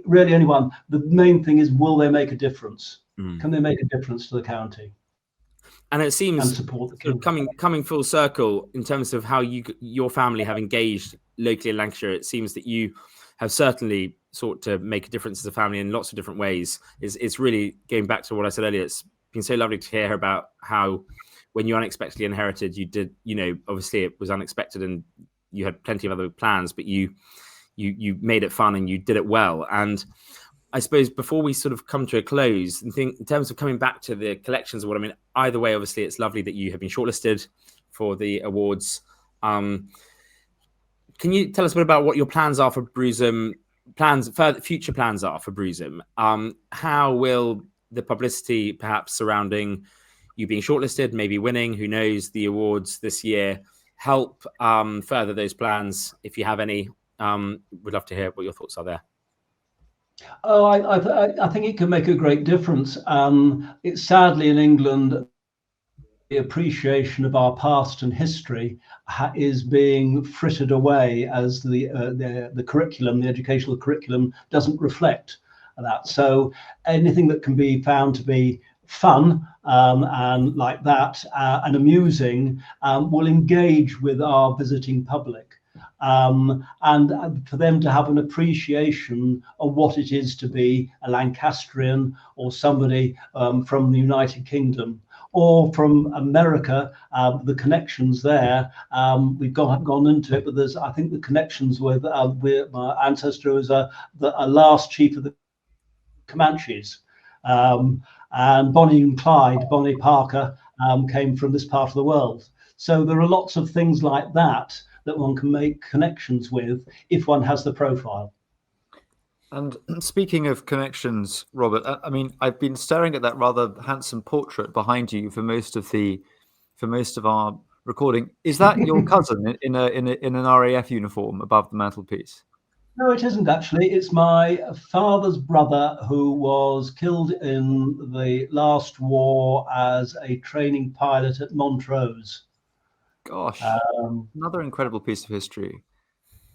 Really, anyone. The main thing is, will they make a difference? Can they make a difference to the county? And it seems and support the king. coming full circle in terms of how your family have engaged locally in Lancashire. It seems that you have certainly sought to make a difference as a family in lots of different ways. It's really going back to what I said earlier. It's been so lovely to hear about how, when you unexpectedly inherited, you did, obviously it was unexpected and you had plenty of other plans, but you made it fun and you did it well. And I suppose before we sort of come to a close, and think in terms of coming back to the collections, either way, obviously it's lovely that you have been shortlisted for the awards. Can you tell us a bit about what your plans are for Browsholme, future plans are for Browsholme? How will the publicity perhaps surrounding you being shortlisted, maybe winning, who knows, the awards this year, help further those plans? If you have any, we'd love to hear what your thoughts are there. Oh, I think it can make a great difference. It's sadly in England, the appreciation of our past and history is being frittered away as the curriculum, the educational curriculum, doesn't reflect that. So anything that can be found to be fun and like that and amusing will engage with our visiting public. And for them to have an appreciation of what it is to be a Lancastrian or somebody from the United Kingdom or from America, the connections there. We've gone into it, but I think the connections with my ancestor was a last chief of the Comanches. And Bonnie and Clyde, Bonnie Parker, came from this part of the world. So there are lots of things like that one can make connections with if one has the profile. And speaking of connections, Robert, I've been staring at that rather handsome portrait behind you for most of our recording. Is that your cousin in an RAF uniform above the mantelpiece? No, it isn't actually. It's my father's brother who was killed in the last war as a training pilot at Montrose. Gosh, another incredible piece of history.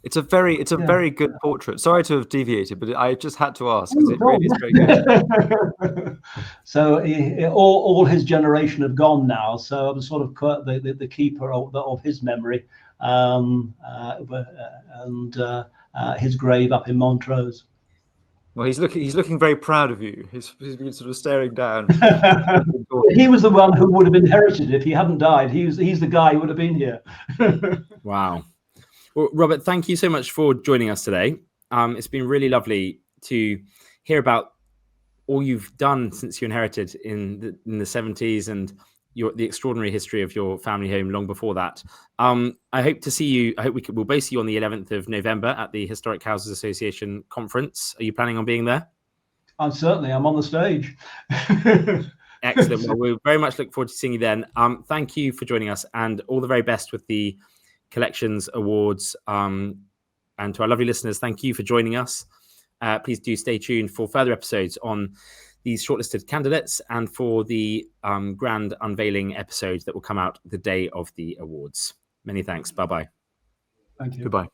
It's a very good portrait. Sorry to have deviated, but I just had to ask because it really is very good. So all his generation have gone now. So I'm sort of the keeper of his memory, and his grave up in Montrose. Well, he's looking very proud of you. He's been sort of staring down. He was the one who would have inherited if he hadn't died. He's the guy who would have been here. Wow. Well, Robert, thank you so much for joining us today. It's been really lovely to hear about all you've done since you inherited in the 70s and the extraordinary history of your family home long before that. I hope to see you. I hope we'll both see you on the 11th of November at the Historic Houses Association conference. Are you planning on being there? I'm on the stage. Excellent. Well, we very much look forward to seeing you then. Thank you for joining us and all the very best with the collections awards. And to our lovely listeners, thank you for joining us. Please do stay tuned for further episodes on these shortlisted candidates and for the grand unveiling episode that will come out the day of the awards. Many thanks. Bye-bye. Thank you. Goodbye.